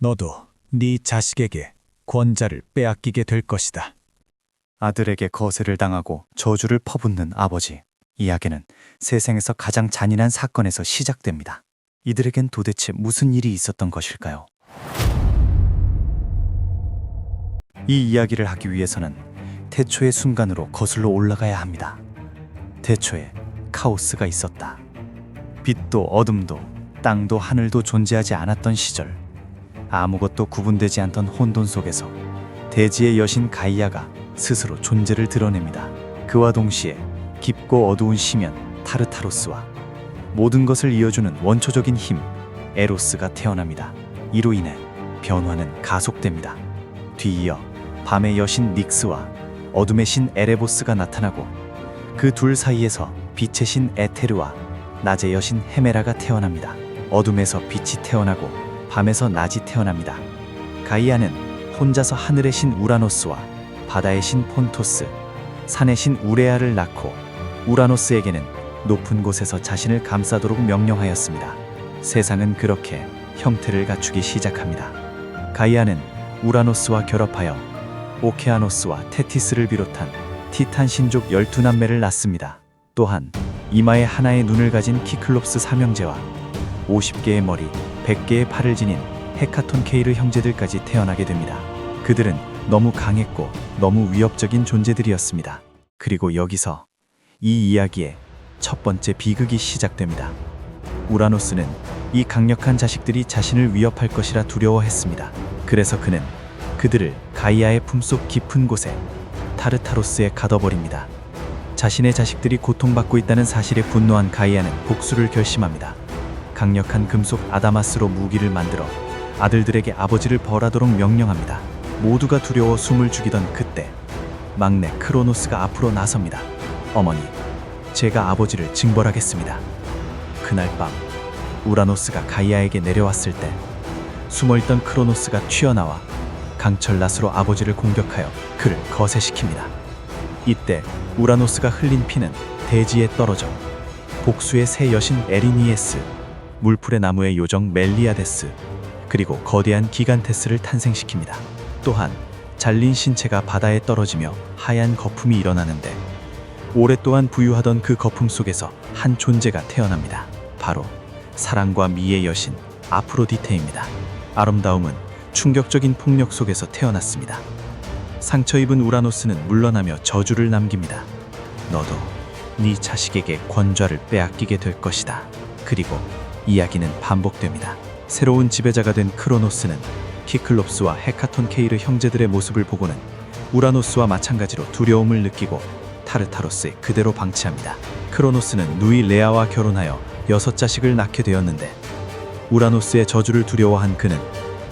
너도 네 자식에게 권자를 빼앗기게 될 것이다. 아들에게 거세를 당하고 저주를 퍼붓는 아버지. 이야기는 세상에서 가장 잔인한 사건에서 시작됩니다. 이들에겐 도대체 무슨 일이 있었던 것일까요? 이 이야기를 하기 위해서는 태초의 순간으로 거슬러 올라가야 합니다. 태초에 카오스가 있었다. 빛도 어둠도 땅도 하늘도 존재하지 않았던 시절, 아무것도 구분되지 않던 혼돈 속에서 대지의 여신 가이아가 스스로 존재를 드러냅니다. 그와 동시에 깊고 어두운 심연 타르타로스와 모든 것을 이어주는 원초적인 힘 에로스가 태어납니다. 이로 인해 변화는 가속됩니다. 뒤이어 밤의 여신 닉스와 어둠의 신 에레보스가 나타나고 그 둘 사이에서 빛의 신 에테르와 낮의 여신 헤메라가 태어납니다. 어둠에서 빛이 태어나고 밤에서 낮이 태어납니다. 가이아는 혼자서 하늘의 신 우라노스와 바다의 신 폰토스, 산의 신 우레아를 낳고 우라노스에게는 높은 곳에서 자신을 감싸도록 명령하였습니다. 세상은 그렇게 형태를 갖추기 시작합니다. 가이아는 우라노스와 결합하여 오케아노스와 테티스를 비롯한 티탄 신족 12남매를 낳습니다. 또한 이마에 하나의 눈을 가진 키클롭스 삼형제와 50개의 머리, 100개의 팔을 지닌 헤카톤 케이르 형제들까지 태어나게 됩니다. 그들은 너무 강했고 너무 위협적인 존재들이었습니다. 그리고 여기서 이 이야기의 첫 번째 비극이 시작됩니다. 우라노스는 이 강력한 자식들이 자신을 위협할 것이라 두려워했습니다. 그래서 그는 그들을 가이아의 품속 깊은 곳에 타르타로스에 가둬버립니다. 자신의 자식들이 고통받고 있다는 사실에 분노한 가이아는 복수를 결심합니다. 강력한 금속 아다마스로 무기를 만들어 아들들에게 아버지를 벌하도록 명령합니다. 모두가 두려워 숨을 죽이던 그때 막내 크로노스가 앞으로 나섭니다. 어머니, 제가 아버지를 징벌하겠습니다. 그날 밤 우라노스가 가이아에게 내려왔을 때 숨어있던 크로노스가 튀어나와 강철 낫으로 아버지를 공격하여 그를 거세시킵니다. 이때 우라노스가 흘린 피는 대지에 떨어져 복수의 새 여신 에리니에스, 물풀의 나무의 요정 멜리아데스, 그리고 거대한 기간테스를 탄생시킵니다. 또한 잘린 신체가 바다에 떨어지며 하얀 거품이 일어나는데 오랫동안 부유하던 그 거품 속에서 한 존재가 태어납니다. 바로 사랑과 미의 여신 아프로디테입니다. 아름다움은 충격적인 폭력 속에서 태어났습니다. 상처 입은 우라노스는 물러나며 저주를 남깁니다. 너도 네 자식에게 권좌를 빼앗기게 될 것이다. 그리고 이야기는 반복됩니다. 새로운 지배자가 된 크로노스는 키클롭스와 헤카톤 케이르 형제들의 모습을 보고는 우라노스와 마찬가지로 두려움을 느끼고 타르타로스에 그대로 방치합니다. 크로노스는 누이 레아와 결혼하여 6자식을 낳게 되었는데 우라노스의 저주를 두려워한 그는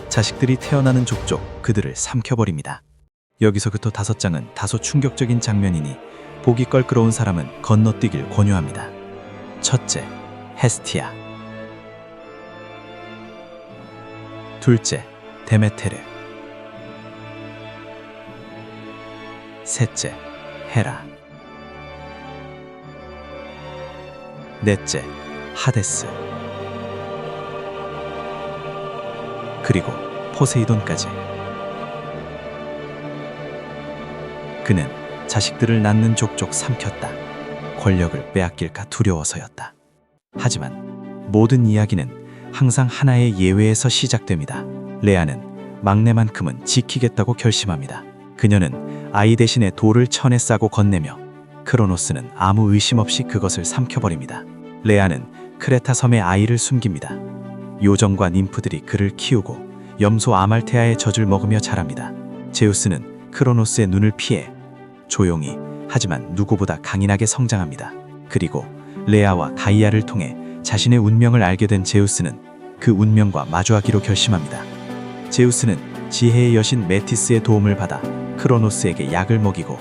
자식들이 태어나는 족족 그들을 삼켜버립니다. 여기서부터 5장은 다소 충격적인 장면이니 보기 껄끄러운 사람은 건너뛰길 권유합니다. 첫째, 헤스티아. 둘째, 데메테르. 셋째, 헤라. 넷째, 하데스. 그리고 포세이돈까지. 그는 자식들을 낳는 족족 삼켰다. 권력을 빼앗길까 두려워서였다. 하지만 모든 이야기는 항상 하나의 예외에서 시작됩니다. 레아는 막내만큼은 지키겠다고 결심합니다. 그녀는 아이 대신에 돌을 천에 싸고 건네며 크로노스는 아무 의심 없이 그것을 삼켜버립니다. 레아는 크레타 섬에 아이를 숨깁니다. 요정과 님프들이 그를 키우고 염소 아말테아의 젖을 먹으며 자랍니다. 제우스는 크로노스의 눈을 피해 조용히 하지만 누구보다 강인하게 성장합니다. 그리고 레아와 가이아를 통해 자신의 운명을 알게 된 제우스는 그 운명과 마주하기로 결심합니다. 제우스는 지혜의 여신 메티스의 도움을 받아 크로노스에게 약을 먹이고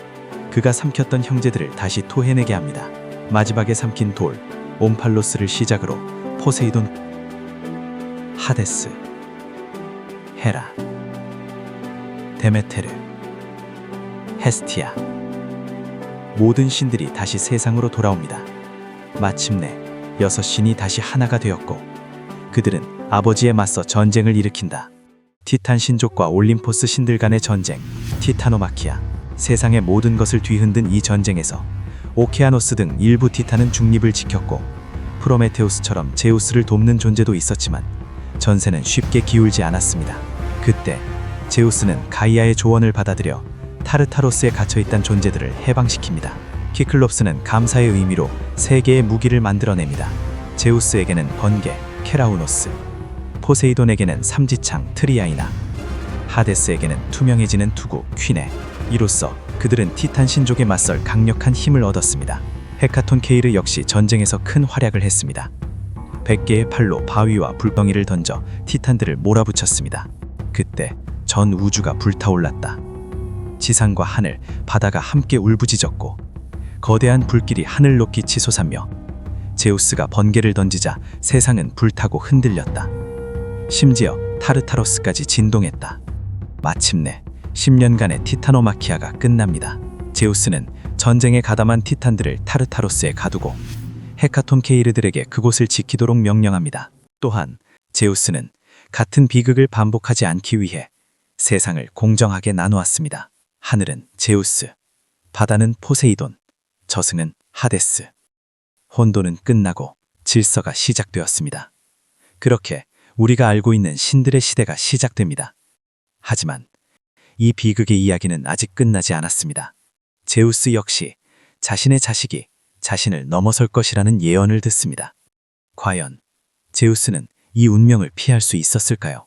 그가 삼켰던 형제들을 다시 토해내게 합니다. 마지막에 삼킨 돌 옴팔로스를 시작으로 포세이돈, 하데스, 헤라, 데메테르, 헤스티아, 모든 신들이 다시 세상으로 돌아옵니다. 마침내 6신이 다시 하나가 되었고 그들은 아버지에 맞서 전쟁을 일으킨다. 티탄 신족과 올림포스 신들 간의 전쟁, 티타노마키아. 세상의 모든 것을 뒤흔든 이 전쟁에서 오케아노스 등 일부 티탄은 중립을 지켰고 프로메테우스처럼 제우스를 돕는 존재도 있었지만 전세는 쉽게 기울지 않았습니다. 그때 제우스는 가이아의 조언을 받아들여 타르타로스에 갇혀있던 존재들을 해방시킵니다. 키클롭스는 감사의 의미로 3개의 무기를 만들어냅니다. 제우스에게는 번개, 케라우노스, 포세이돈에게는 삼지창, 트리아이나, 하데스에게는 투명해지는 투구, 퀴네. 이로써 그들은 티탄 신족에 맞설 강력한 힘을 얻었습니다. 헤카톤 케이르 역시 전쟁에서 큰 활약을 했습니다. 100개의 팔로 바위와 불덩이를 던져 티탄들을 몰아붙였습니다. 그때 전 우주가 불타올랐다. 지상과 하늘, 바다가 함께 울부짖었고 거대한 불길이 하늘 높이 치솟았며 제우스가 번개를 던지자 세상은 불타고 흔들렸다. 심지어 타르타로스까지 진동했다. 마침내 10년간의 티타노마키아가 끝납니다. 제우스는 전쟁에 가담한 티탄들을 타르타로스에 가두고 헤카톤 케이르들에게 그곳을 지키도록 명령합니다. 또한 제우스는 같은 비극을 반복하지 않기 위해 세상을 공정하게 나누었습니다. 하늘은 제우스, 바다는 포세이돈, 저승은 하데스. 혼돈은 끝나고 질서가 시작되었습니다. 그렇게 우리가 알고 있는 신들의 시대가 시작됩니다. 하지만 이 비극의 이야기는 아직 끝나지 않았습니다. 제우스 역시 자신의 자식이 자신을 넘어설 것이라는 예언을 듣습니다. 과연 제우스는 이 운명을 피할 수 있었을까요?